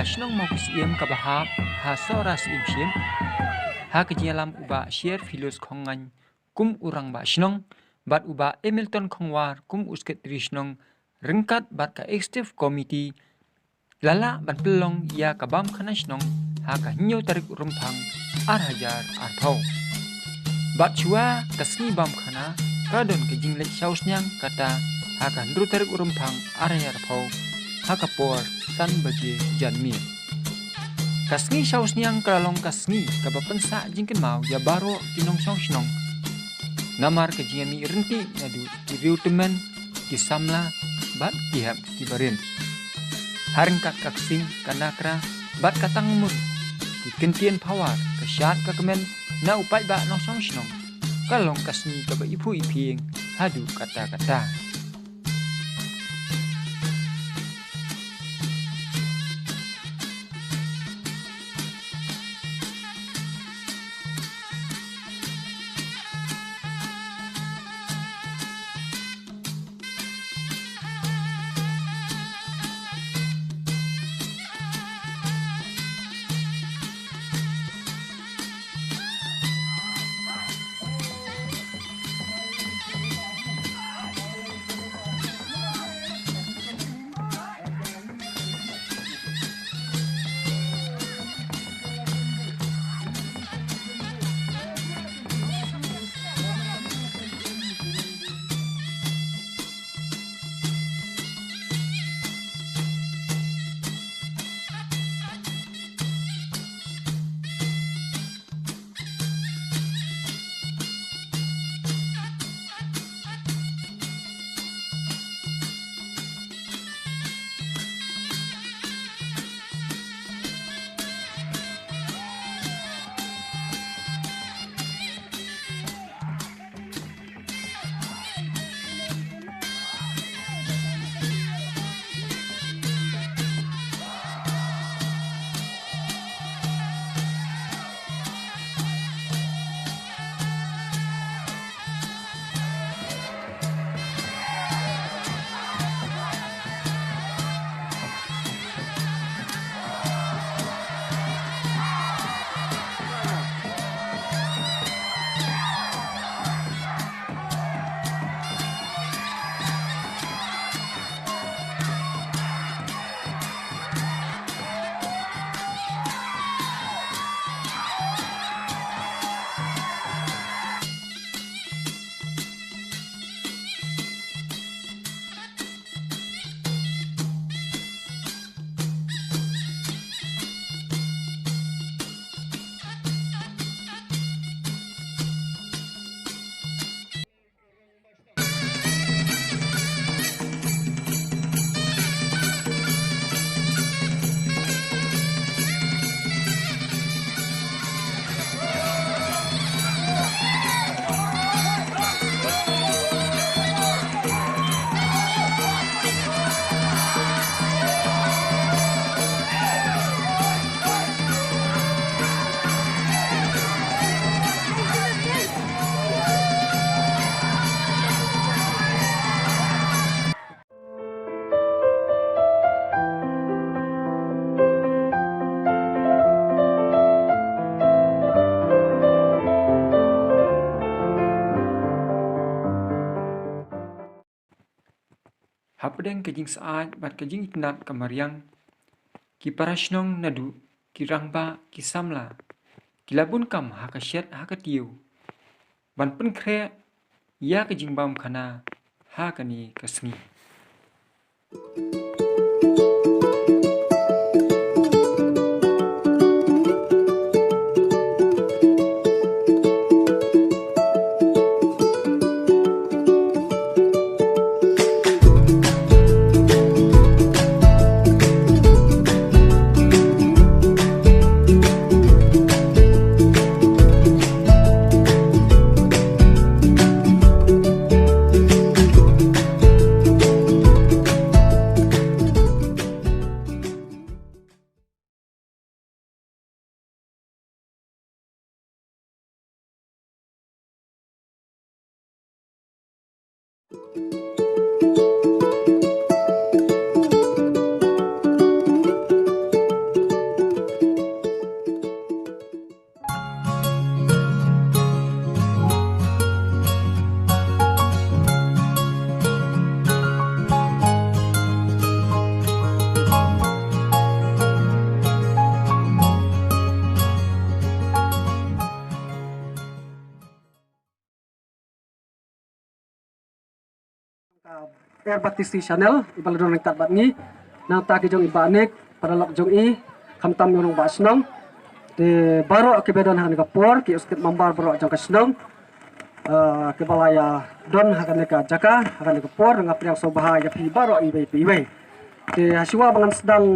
Shnong mau kiem kabahap ha soras imshim ha kejialam uba share filos khongan kum urang ba shnong bat uba Hamilton khongwar kum usket trishnong rengkat bat ka executive committee lala ban pelong ya kabam khana shnong ha ka hinyo tarik rumpang hajar arthau bat chua kasni bam khana kadon ke jinglek shausnyang kata ha ka ndru tarik rumpang hajar phau ha ka por san baje janmi kasni shausnyang kralong kasni kabapensa jingken mau ya baro kinong shnong namar ke jingami renti nadu recruitment kisamla bat kihap kibarin harengkat kaksing kanakra bat katang mun dikentien pawar kesyat kakemen na upai ba nong shnong kalong kasni kaba ipu iping hadu kata-kata Hapdeng kejing saat bat kejing iknat kamariang kiparashnong nadu kirangba kisamla kilabun kam hakasyat hakatiu ban pen kre ya kejing bam khana hakani kasni Batisi channel ibal dong tat bat ni nang ta ki jong ibanek pada lok jong i kham tam yorong ba snong de baro ke bedon han ka por ki uskit mambar baro jong ka snong ke balaya don hakan ka jaka hakan ka por ngap yang so bahaya pi baro i be de hasiwa bangan sedang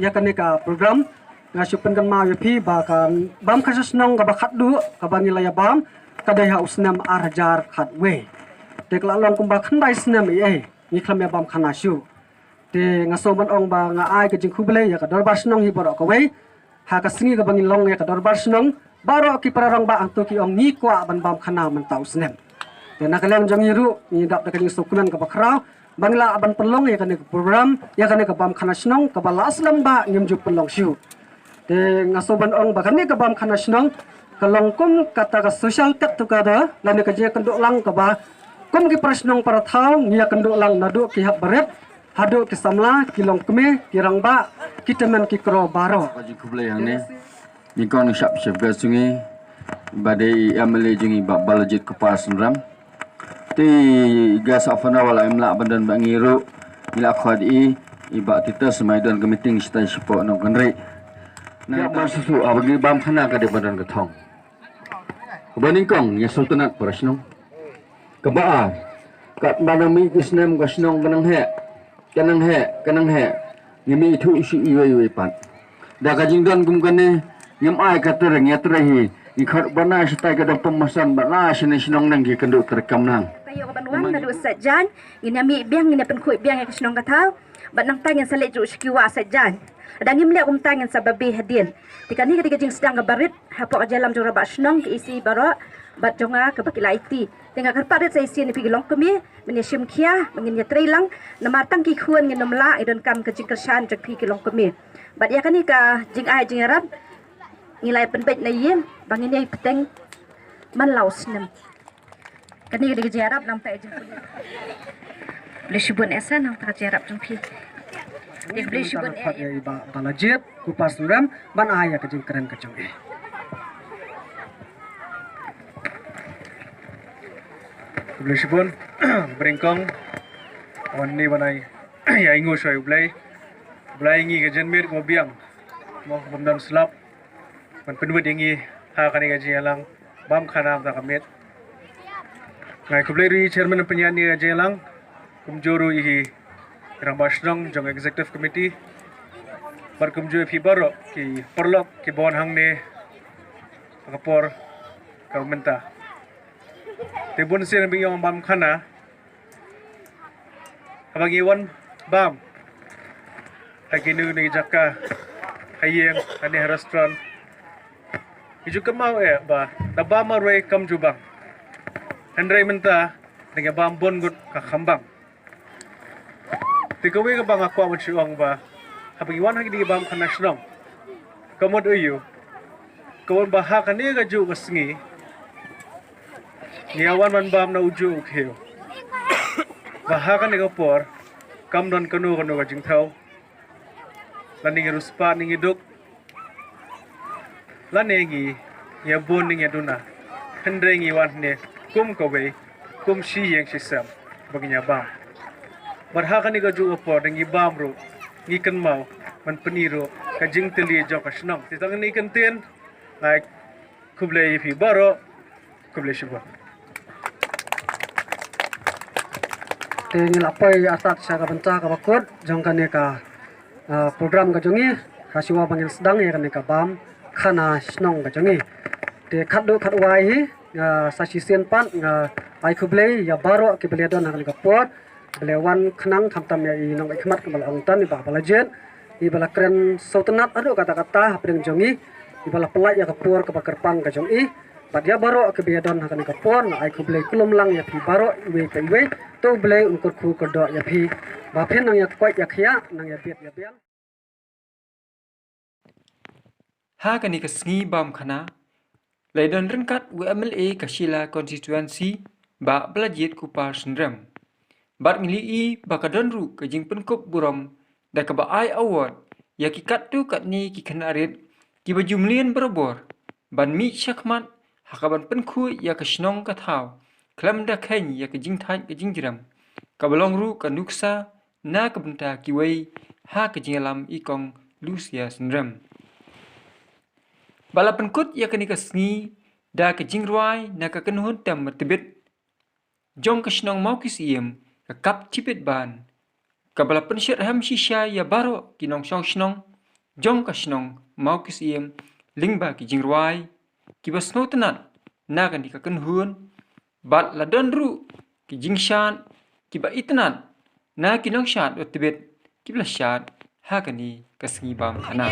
ya kan ka program ngasupen kan ma pi ba kan bam ka snong ka ba khat du ka ba ni laya bam kadai ha usnam arjar khat we de klalong kumba khandai snam e ni khlam ya bam khana shu de ngaso ban ong ba nga ai ka jing khubele ya ka dorbar snong hi baro ka we ha ka singi ka bangin long ya ka dorbar snong baro ki pararong ba ang to ki ong ni kwa ban bam khana man tau snam de nakaleng jong yiru ni dap da ka jing sukunan ka bakra bangla ban pelong ya ka ne program ya ka ne ka bam khana snong ka ba laslam ba ngim ju pelong shu de ngaso ban ong ba ka ne ka bam khana snong kalong kum kata ka social kat tu ka da lan ka je kenduk lang ka ba kum ki prasnong para thau ngia kenduk lang nadu ki hab baret hadu ki samla ki long kme ki rang ba ki temen ki kro baro Kaji kuble yang ni kong shap shap ga sungi badai amale jungi ba balajit ke pas ram ti gas afana wala imla badan bangiru ila khadi iba kita semaidan ke meeting stai sipo no kanri na ba susu abagi bam khana ka de badan ka thong baning kong ya sultanat prasno kebaa kat manami kisnam gasnong kanang he ngimi thu isi iwe pat da ka jingdan kum kane ngem ai ka ter ngia trehi i khat bana stai ka dam pemasan bana sini sinong nang ki kenduk terekam nang kayo ka banwan na do sajan ginami biang ngina pen khoi biang ka sinong ka thaw bat nang tangen sa leju skiwa sajan adangim le tangen sa babi hadin tikani ka jing sedang ka barit hapo ka jalam jora ba sinong ki isi baro bat jonga ka bakila iti tengah karparet sa isi ni pigilong kami menyim kia menginya trailang namatang ki khuan nginom la idon kam ka jing kersan jak pigilong kami bat ya kani ka jing ai jing arab ngilai penpet na yem bangin yai peteng man laus nem kani ka jing arab nam ta jing le shibun esa nam ta jing arab jing pi dia beli shibun e ba balajit ku pas ram ban aya ka jing keren ka jong e Blesipun beringkong wan ni banai ya ingo shoy blai ngi ke jenmir mo biang mo bamdan slap man penwet ingi ha kani ga jelang bam khana ta kamet ngai kublai ri chairman penyanyi jelang kumjuru ihi rambasnong jong executive committee bar kumju phi baro ki perlok ki bon hang ne kapor kaumenta Tebun sir biyong bam khana abagi wan bam aginu ni jaka hayeng ani restaurant iju kamau ba daba marwe kam jubang hendrai menta dengan bam bon gut ka khambang tikawe ka bang akwa mchuang ba abagi wan hagi di bam khana shnong kamod uyu kawon ba ha kani ga ju gasngi Niawan man bam na uju ukheo. Bahakan nego por kam don kanu ka jing thau. Laning ruspa ning iduk. Lanengi ya bon ning aduna. Hendre ngi wan ne kum kowe kum shi yang sisam baginya bam. Bahakan nego ju por ngi bam ro ngi kan mau man peniro ka jing teli jo ka snong. Titang ni kan ten like kublai fi baro kublai shibwa. ngil apai atat sa ka banta ka bakot jong ka ne ka program ka jongi hasiwa bangil sedang ya ka ne ka bam khana snong ka jongi te khat wai hi sa si sen pan ai khuble ya baro ke bele don ka pot bele wan khnang tham tam ya i nong khmat ka bal ong tan ba balajen i bala kren sultanat adu kata-kata hapeng jongi i bala pelai ya ka por ka kerpang ka jongi Bat ya baro ke biadon hakan ka pon ai ku blai kulum lang ya pi baro we pe we to blai ukur khu ko do ya pi ba phen nang ya kwai ya khia nang ya biat ya biang ha kani ka sngi bam khana leidon rengkat UMLA Kashila constituency ba blajit ku par sendram bat ngili i bakadon ru ke jing penkup burom da ka ba ai award ya ki kat tu kat ni ki khanarit ki baju mlien berobor ban mi syakmat hakaban penku ya ke snong ka thau klam da khen ya ke jing than ke jing jiram kabalong ru kanuksa na kabenta kiwei ha kejingalam ikong Lucia syndrome. Bala penkut ya kani kasngi da kejingruai na kakenhun tam mertebet jong kasnong mau kisiem kakap cipit ban kabala pensyat ham shisha ya baro kinong snong jong kasnong mau kisiem lingba kejingruai kibas no tenat na kan dikakenhun bat ladan ru kijingshan kiba itnan na kinong shat otibet kibla shat hakani kasngi bam kana.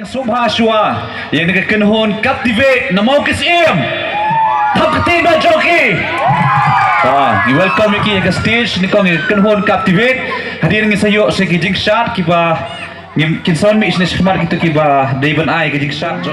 Subhashwa yang nagkakanahon captivate na mau kisiem tapkatiba jockey i-welcome ki ka stage ni kong kanahon captivate hadir ng sayo sa kijig shot kiba kinson mi isnes khmar kito kiba David ay kijig shot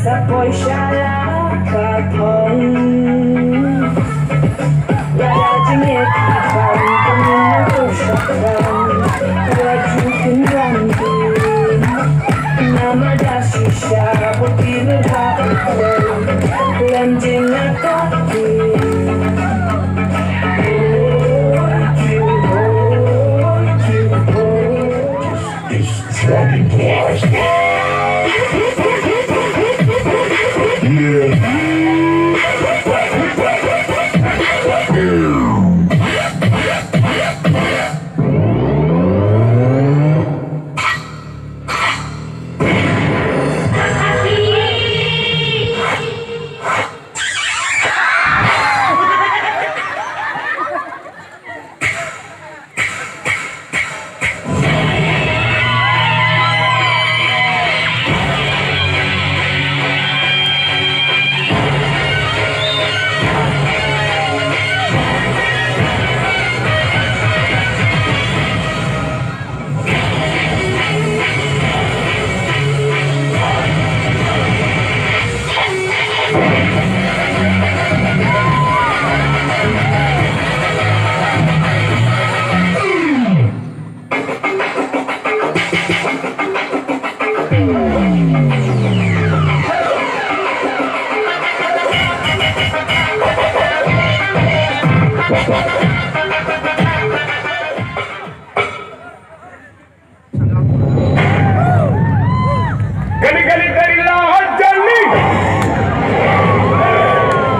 sa po'y shalakapon Yaya jingit ipang kuminatusakan Wajukin rantin Namadasi siya Putih berhakapon Lanjing nakatin Gali-gali dari lahat jali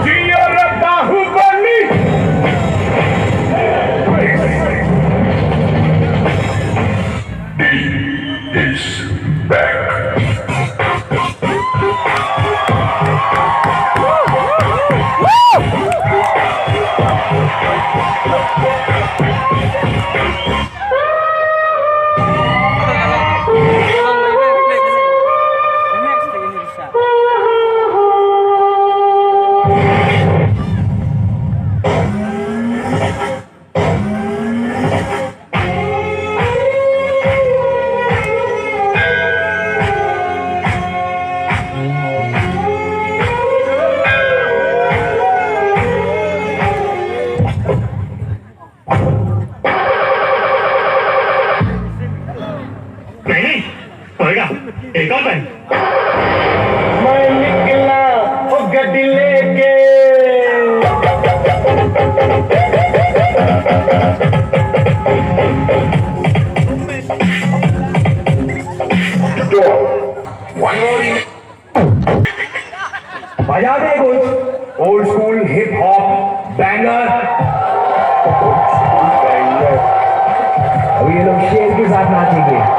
Dia Bahubali He is back Này, tới gặp, để con mình Mai nikla ho gadi leke One more बजा दे कुछ old school hip hop banger अभी ये लोग शेर के साथ नाचेंगे